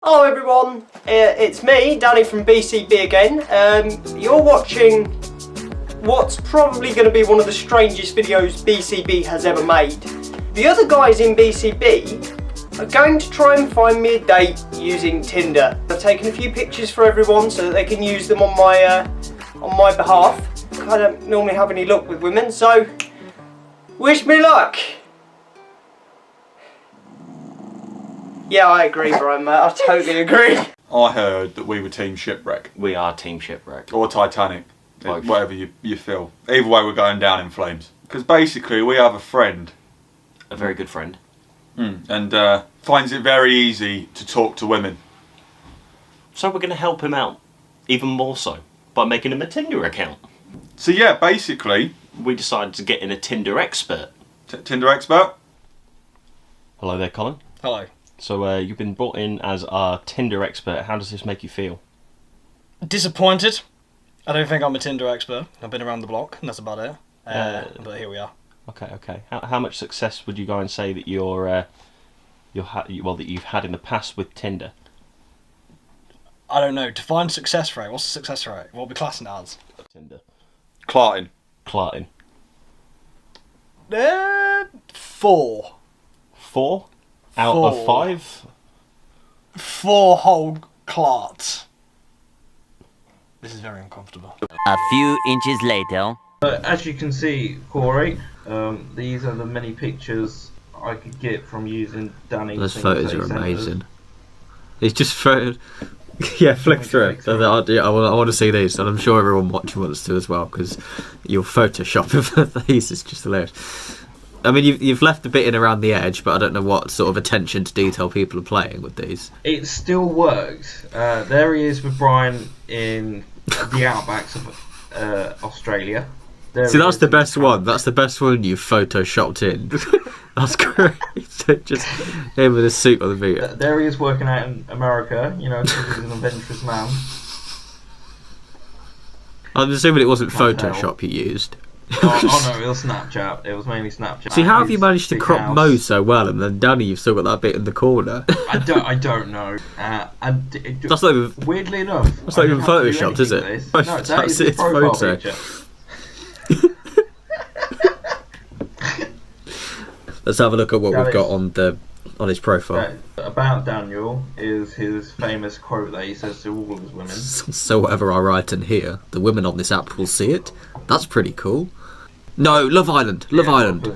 Hello everyone, it's me, Danny from BCB again. You're watching what's probably going to be one of the strangest videos BCB has ever made. The other guys in BCB are going to try and find me a date using Tinder. I've taken a few pictures for everyone so that they can use them on my behalf. I don't normally have any luck with women, so wish me luck! Yeah, I agree, Brian, mate. I totally agree. I heard that we were Team Shipwreck. We are Team Shipwreck. Or Titanic. Both. Whatever you feel. Either way, we're going down in flames. Because basically, we have a friend. A very good friend. And finds it very easy to talk to women. So we're going to help him out. Even more so. By making him a Tinder account. So yeah, basically... We decided to get in a Tinder expert. Tinder expert? Hello there, Colin. Hello. So you've been brought in as our Tinder expert. How does this make you feel? Disappointed. I don't think I'm a Tinder expert. I've been around the block, and that's about it. But here we are. Okay. How much success would you go and say that that you've had in the past with Tinder? I don't know. Define success rate. What's the success rate? What are we classing it as? Tinder. Clartin. 4. 4 out of 5. 4 whole clarts. This is very uncomfortable. A few inches later. As you can see, Corey, these are the many pictures I could get from using Danny. Those photos are amazing. It's just photos. Yeah, flick through it. I want to see these, and I'm sure everyone watching wants to as well, because your Photoshop of these is just hilarious. I mean, you've left a bit in around the edge, but I don't know what sort of attention to detail people are playing with these. It still works. There he is with Brian in the outbacks of Australia. See, that's the best one. That's the best one you've photoshopped in. That's great. Just him with a suit on the video. There he is working out in America, because he's an adventurous man. I'm assuming it wasn't Photoshop you used. Oh no, it was Snapchat. It was mainly Snapchat. See, how have you managed to crop Mo so well, and then Danny, you've still got that bit in the corner? I don't know. That's not even, weirdly enough, that's not even photoshopped, is it? No, that's its profile picture. Let's have a look at what we've got on his profile. About Daniel is his famous quote that he says to all of his women. So whatever I write in here, the women on this app will see it. That's pretty cool. No, Love Island. Love Island.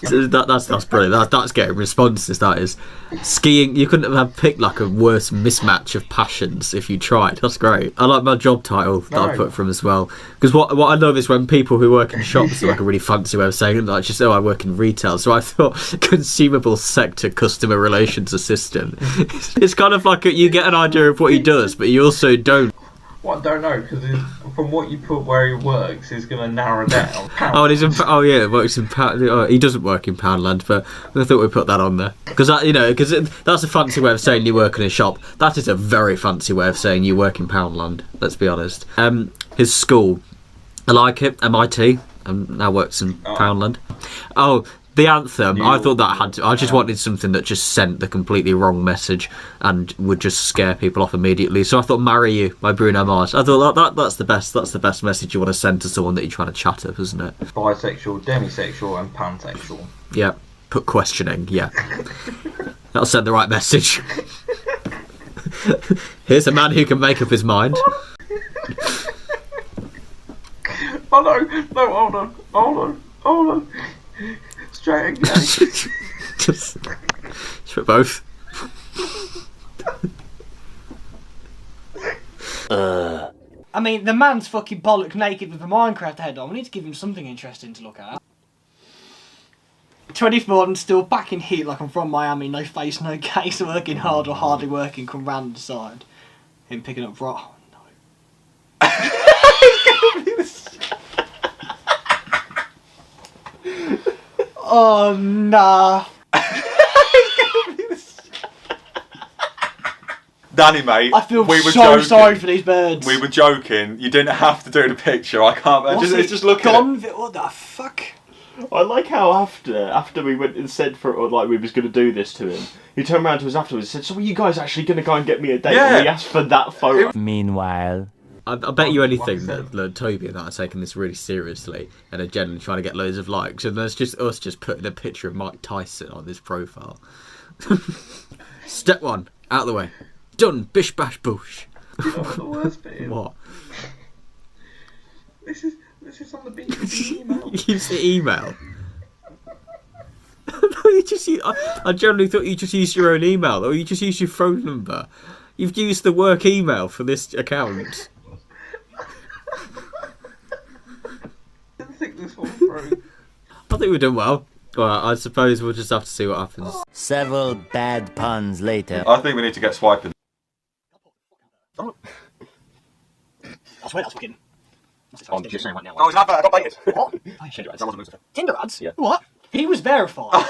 That's brilliant. That's getting responses. That is. Skiing. You couldn't have picked like a worse mismatch of passions if you tried. That's great. I like my job title that I put from as well, because what I love is when people who work in shops are like a really fancy way of saying it, like just I work in retail. So I thought consumable sector customer relations assistant. It's kind of like you get an idea of what he does, but you also don't. Well, I don't know, because from what you put where he works, he's going to narrow down. He works in Pound. He doesn't work in Poundland, but I thought we'd put that on there because that's a fancy way of saying you work in a shop. That is a very fancy way of saying you work in Poundland. Let's be honest. His school, I like it. MIT. Now works in Poundland. Oh. The anthem, I thought that had to... I just wanted something that just sent the completely wrong message and would just scare people off immediately. So I thought "Marry You" by Bruno Mars. I thought that's the best message you want to send to someone that you're trying to chat up, isn't it? Bisexual, demisexual and pansexual. Yeah, put questioning, yeah. That'll send the right message. Here's a man who can make up his mind. Oh no, hold on. Straight again. just for both. I mean, the man's fucking bollock naked with a Minecraft head on. We need to give him something interesting to look at. 24 and still back in heat like I'm from Miami. No face, no case. Working hard or hardly working. Come round the side. Him picking up rock. Oh no. Oh, nah. Danny, mate, I feel we were so joking. sorry for these birds. We were joking. You didn't have to do the picture. I can't. It's just looking. What the fuck? I like how after we went and said for like we was going to do this to him, he turned around to us afterwards and said, "So are you guys actually going to go and get me a date?" Yeah. And we asked for that photo. Meanwhile. I bet you anything that Toby and I are taking this really seriously and are genuinely trying to get loads of likes, and there's just us just putting a picture of Mike Tyson on this profile. Step 1, out of the way. Done. Bish bash boosh. You know what the worst bit is? What? This is on the BCB email. Use the email. I generally thought you just used your own email, or you just used your phone number. You've used the work email for this account. I didn't think this one through. I think we've done well. Well, I suppose we'll just have to see what happens. Several bad puns later. I think we need to get swiping. I swear that's fucking. I'm just saying right now. Oh, it's an advert. I got baited. What? Tinder ads? Yeah. What? He was verified.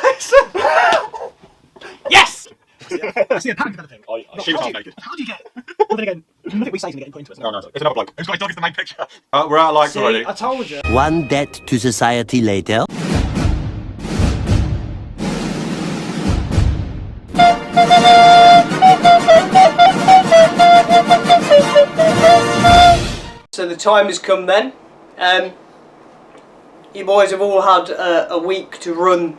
Yes! I see a pattern kind of thing. She was half naked. How do you get? Well, then again, nothing we say is going to get put into it. No, it's another bloke. Who's got his dog as the main picture? We're out of likes See, already. I told you. One debt to society later. So the time has come then. You boys have all had a week to run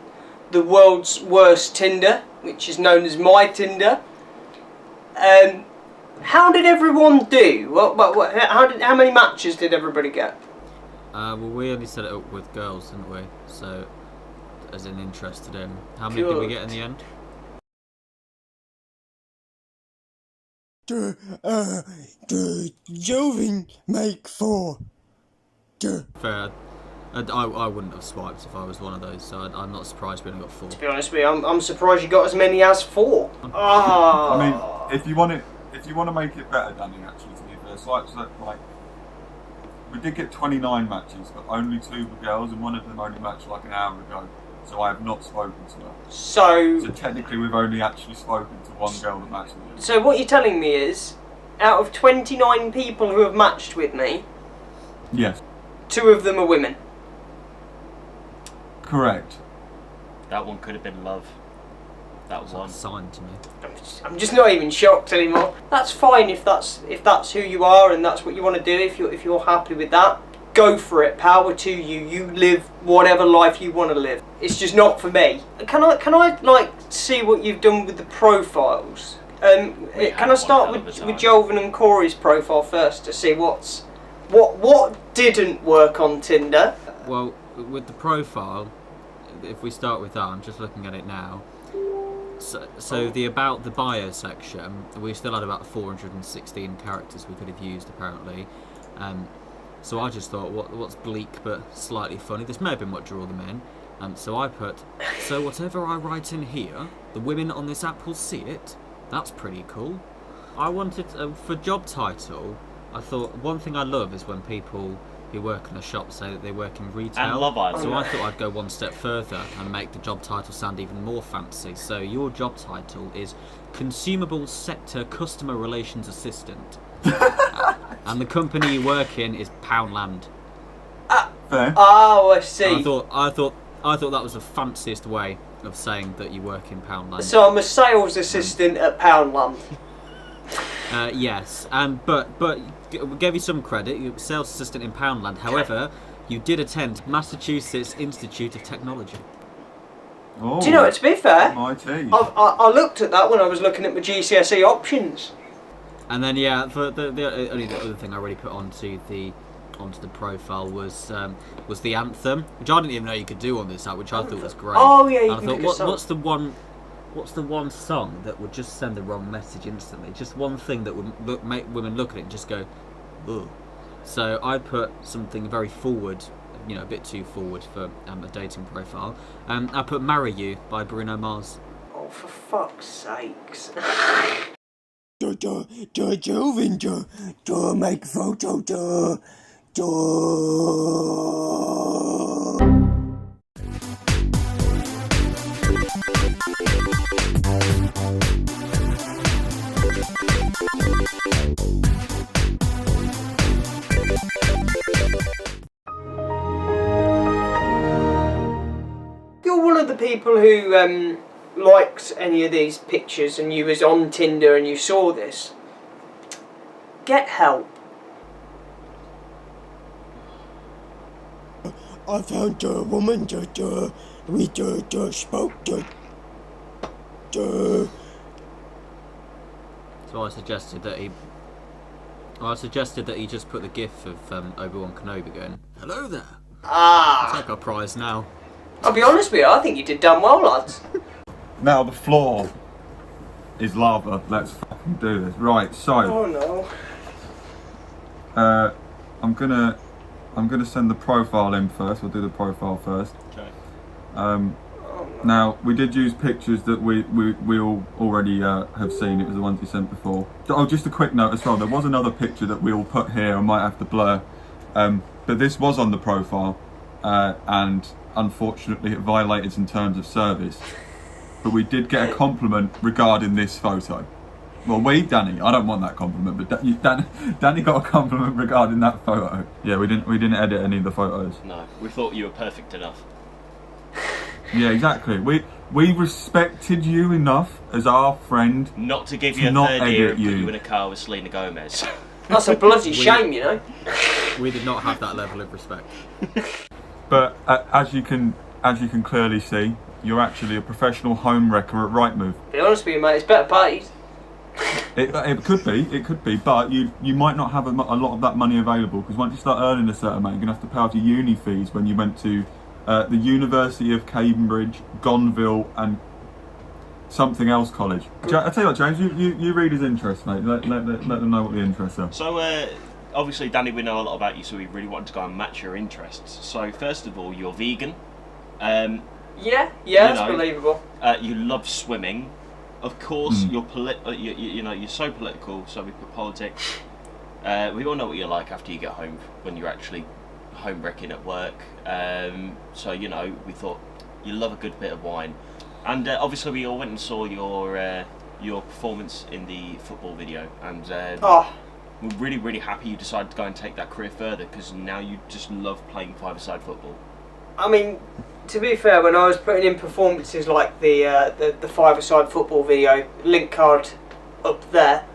the world's worst Tinder, which is known as my Tinder. How did everyone do? How many matches did everybody get? Well, we only set it up with girls, didn't we? So, as in interested in. How many did we Good. get in the end? Jovin make 4. Fair. I wouldn't have swiped if I was one of those, so I'm not surprised we only got 4. To be honest with you, I'm surprised you got as many as 4. Oh. I mean, if you want to make it better, Danny, actually, to be fair, so like we did get 29 matches, but only 2 were girls, and one of them only matched like an hour ago. So I have not spoken to her. So technically, we've only actually spoken to one girl that matched with you. So what you're telling me is, out of 29 people who have matched with me, Yes, 2 of them are women. correct. That one could have been love. That That's one. a sign to me. I'm just not even shocked anymore. That's fine if that's who you are and that's what you want to do. If you're happy with that, go for it. Power to you. You live whatever life you want to live. It's just not for me. Can I like see what you've done with the profiles? Can I start with Jovan and Corey's profile first to see what didn't work on Tinder? Well, with the profile, if we start with that, I'm just looking at it now. So the about the bio section, we still had about 416 characters we could have used apparently. So I just thought, what's bleak but slightly funny? This may have been what drew them in. So I put, so whatever I write in here, the women on this app will see it. That's pretty cool. I wanted, for job title, I thought one thing I love is when people who work in a shop say that they work in retail. And Love Island. So I thought I'd go one step further and make the job title sound even more fancy. So your job title is Consumable Sector Customer Relations Assistant. And the company you work in is Poundland. Fair. Oh, I see. And I thought that was the fanciest way of saying that you work in Poundland. So I'm a sales assistant at Poundland. Yes, but we gave you some credit. You were sales assistant in Poundland. However, you did attend Massachusetts Institute of Technology. Oh, Do you know, to be fair, MIT. I looked at that when I was looking at my GCSE options. And then yeah, for the only the other thing I really put onto the profile was the anthem, which I didn't even know you could do on this app, which I thought was great. Oh yeah, you and can I thought, pick a song. what's the one song that would just send the wrong message instantly? Just one thing that would make women look at it and just go, ugh. So I put something very forward, a bit too forward for a dating profile. I put "Marry You" by Bruno Mars. Oh, for fuck's sakes. Jovin, make photo, people who liked any of these pictures and you was on Tinder and you saw this, get help. I found a woman that we spoke to. So I suggested that he just put the gif of Obi-Wan Kenobi going, "Hello there." Ah. Take our prize now. I'll be honest with you, I think you did damn well, lads. Now the floor is lava. Let's fucking do this. Right, so Oh no. I'm gonna send the profile in first. We'll do the profile first. Okay. Now we did use pictures that we all already have seen. It was the ones you sent before. Oh, just a quick note as well. There was another picture that we all put here. I might have to blur, but this was on the profile, and unfortunately it violated some terms of service. But we did get a compliment regarding this photo. Well, Danny, I don't want that compliment, but Danny got a compliment regarding that photo. Yeah, we didn't edit any of the photos. No, we thought you were perfect enough. Yeah, exactly. We respected you enough as our friend Not to give to you a not third edit ear and put you. you in a car with Selena Gomez. That's a bloody shame, you know. We did not have that level of respect. But as you can clearly see, you're actually a professional home wrecker at Rightmove. Be honest with you, mate, it's better paid. It could be, but you might not have a lot of that money available, because once you start earning a certain amount, you're going to have to pay off your uni fees when you went to the University of Cambridge, Gonville, and something else college. I tell you what, James, you read his interests, mate. Let them know what the interests are. So, obviously, Danny, we know a lot about you, so we really wanted to go and match your interests. So, first of all, you're vegan. Yeah, that's believable. You love swimming. Of course, you're you're so political, so we put politics. We all know what you're like after you get home, when you're actually home wrecking at work. So, we thought you love a good bit of wine. And obviously we all went and saw your performance in the football video, and we're really, really happy you decided to go and take that career further, because now you just love playing five-a-side football. I mean, to be fair, when I was putting in performances like the five-a-side football video, link card up there,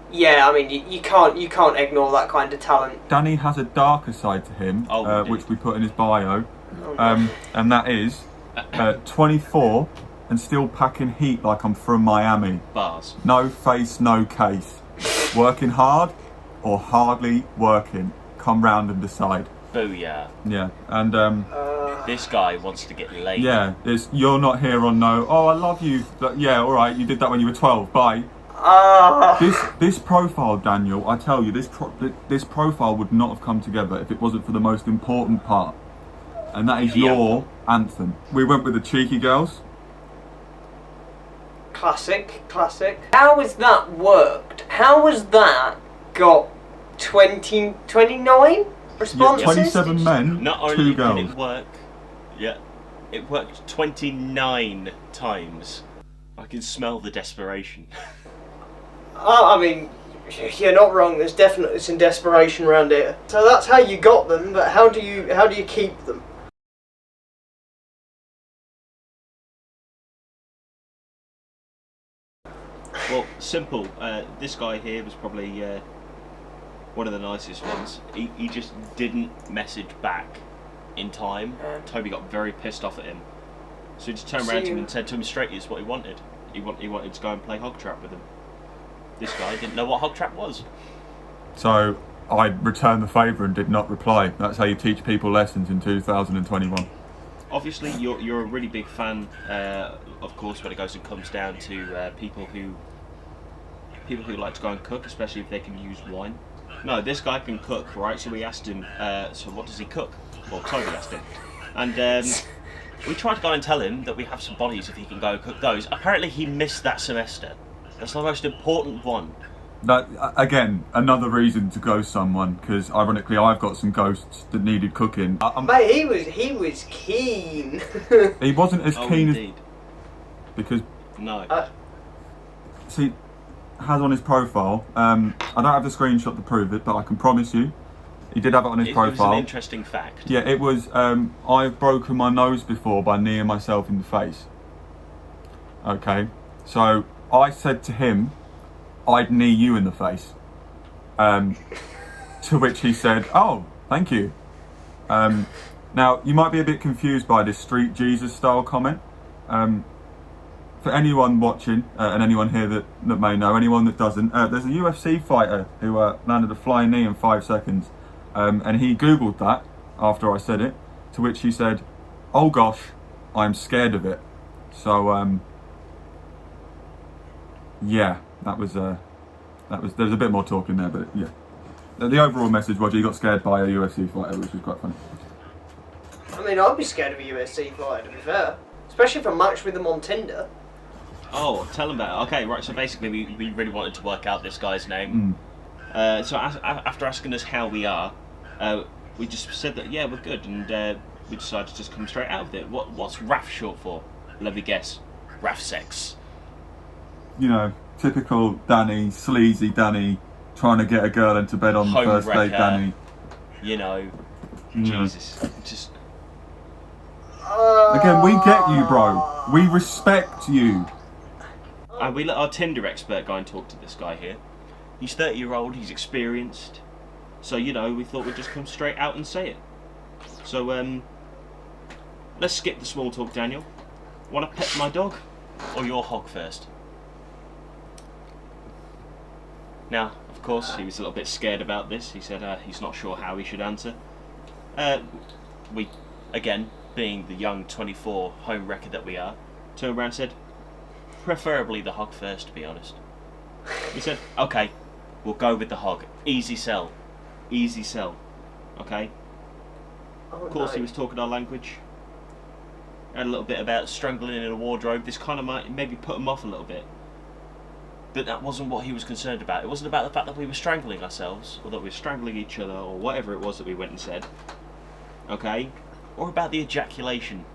yeah, I mean, you can't ignore that kind of talent. Danny has a darker side to him, which we put in his bio, and that is 24 and still packing heat like I'm from Miami. Bars. No face, no case. Working hard or hardly working. Come round and decide. Booyah. Yeah, and this guy wants to get laid. yeah, you're not here on no. Oh, I love you. But yeah, all right. You did that when you were 12. Bye. This profile, Daniel, I tell you, this profile would not have come together if it wasn't for the most important part, and that is your anthem. We went with the cheeky girls. Classic. How has that worked? How has that got 29 responses? 27 men, Not 2 only girls. did it work, it worked 29 times. I can smell the desperation. I mean, you're not wrong. There's definitely some desperation around here. So that's how you got them, but how do you keep them? Well, simple. This guy here was probably one of the nicest ones. He just didn't message back in time. Toby got very pissed off at him. So he just turned around to him and said to him straight, "Is what he wanted. He wanted to go and play hog trap with him." This guy didn't know what hog trap was. So I returned the favour and did not reply. That's how you teach people lessons in 2021. Obviously, you're a really big fan, of course, when it comes down to people who like to go and cook, especially if they can use wine. No, this guy can cook, right? So we asked him, so what does he cook? Well, Toby asked him. And we tried to go and tell him that we have some bodies if he can go and cook those. Apparently he missed that semester. That's the most important one. That again, another reason to ghost someone, because ironically I've got some ghosts that needed cooking. Mate, he was keen. He wasn't as keen indeed. because No. see, has on his profile. I don't have the screenshot to prove it, but I can promise you, He did have it on his profile. It was an interesting fact. Yeah, it was, I've broken my nose before by kneeing myself in the face. Okay, so I said to him, I'd knee you in the face. To which he said, oh, thank you. Now, you might be a bit confused by this Street Jesus style comment. For anyone watching, and anyone here that may know, anyone that doesn't, there's a UFC fighter who landed a flying knee in 5 seconds. And he Googled that after I said it, to which he said, oh gosh, I'm scared of it. So, yeah, there's a bit more talking there, but yeah. The overall message was he got scared by a UFC fighter, which was quite funny. I mean, I'd be scared of a UFC fighter, to be fair. Especially if I matched with them on Tinder. Oh, tell them about it. Okay, right, so basically we really wanted to work out this guy's name. So after asking us how we are, we just said that, yeah, we're good, and we decided to just come straight out with it. What's RAF short for? Let me guess. RAF sex. You know, typical Danny, sleazy Danny, trying to get a girl into bed on the first date, Danny. You know, Jesus. Just... Again, we get you, bro. We respect you. And we let our Tinder expert go and talk to this guy here. He's 30-year-old, he's experienced. So, you know, we thought we'd just come straight out and say it. So, let's skip the small talk, Daniel. Want to pet my dog? Or your hog first? Now, of course, he was a little bit scared about this. He said he's not sure how he should answer. We, again, being the young 24 home wrecker that we are, turned around and said, preferably the hog first, to be honest. He said, okay, we'll go with the hog. Easy sell. Easy sell. Okay? Of course, he was talking our language. Had a little bit about strangling in a wardrobe. This kind of might maybe put him off a little bit. But that wasn't what he was concerned about. It wasn't about the fact that we were strangling ourselves, or that we were strangling each other, or whatever it was that we went and said. Okay? Or about the ejaculation.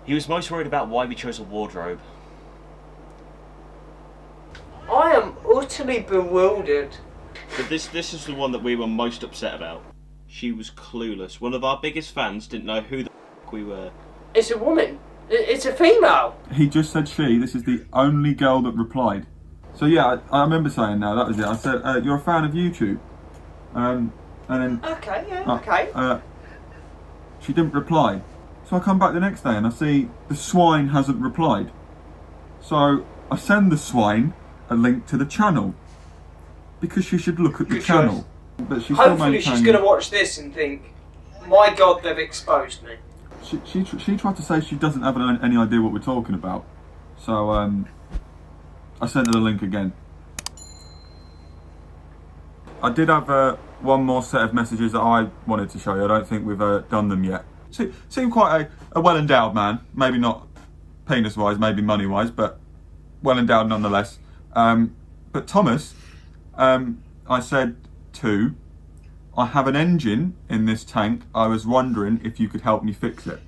He was most worried about why we chose a wardrobe. I am utterly bewildered. But this is the one that we were most upset about. She was clueless. One of our biggest fans didn't know who the f*** we were. It's a woman. It's a female. He just said she. This is the only girl that replied. So yeah, I remember saying now, that was it. I said, you're a fan of YouTube. And then... Okay, yeah, okay. She didn't reply. So I come back the next day and I see the swine hasn't replied. So I send the swine a link to the channel. Because she should look at the channel. But she's hopefully she's going to watch this and think, my God, they've exposed me. She tried to say she doesn't have any idea what we're talking about. So I sent her the link again. I did have one more set of messages that I wanted to show you. I don't think we've done them yet. Seemed quite a well-endowed man. Maybe not penis-wise, maybe money-wise, but well-endowed nonetheless. But Thomas, I said to... I have an engine in this tank. I was wondering if you could help me fix it.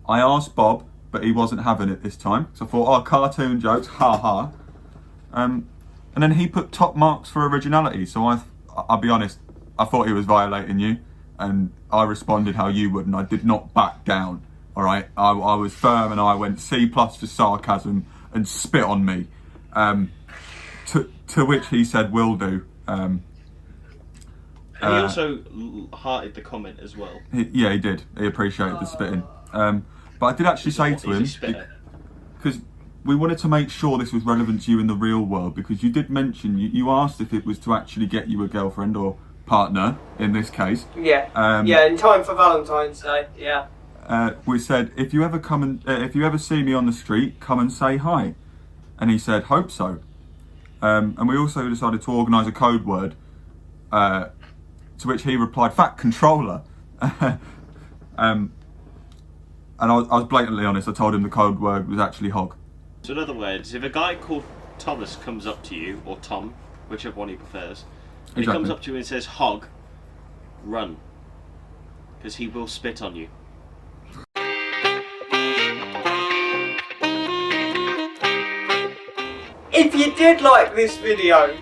I asked Bob, but he wasn't having it this time. So I thought, oh, cartoon jokes, ha ha. And then he put top marks for originality. So I'll be honest, I thought he was violating you. And I responded how you would, and I did not back down. All right, I was firm, and I went C+ for sarcasm and spit on me. To which he said, will do. And he also hearted the comment as well. He did. He appreciated the spitting. But I did actually say to him, because we wanted to make sure this was relevant to you in the real world, because you did mention, you asked if it was to actually get you a girlfriend or partner, in this case. Yeah, in time for Valentine's Day, yeah. We said, if you ever see me on the street, come and say hi. And he said, hope so. And we also decided to organise a code word, to which he replied, fat controller. And I was blatantly honest. I told him the code word was actually hog. So in other words, if a guy called Thomas comes up to you, or Tom, whichever one he prefers, and he comes up to you and says hog, run. Because he will spit on you. If you did like this video,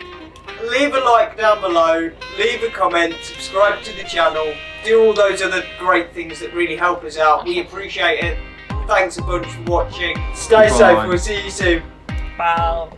leave a like down below, leave a comment, subscribe to the channel, do all those other great things that really help us out. We appreciate it. Thanks a bunch for watching. Stay safe. We'll see you soon. Bye.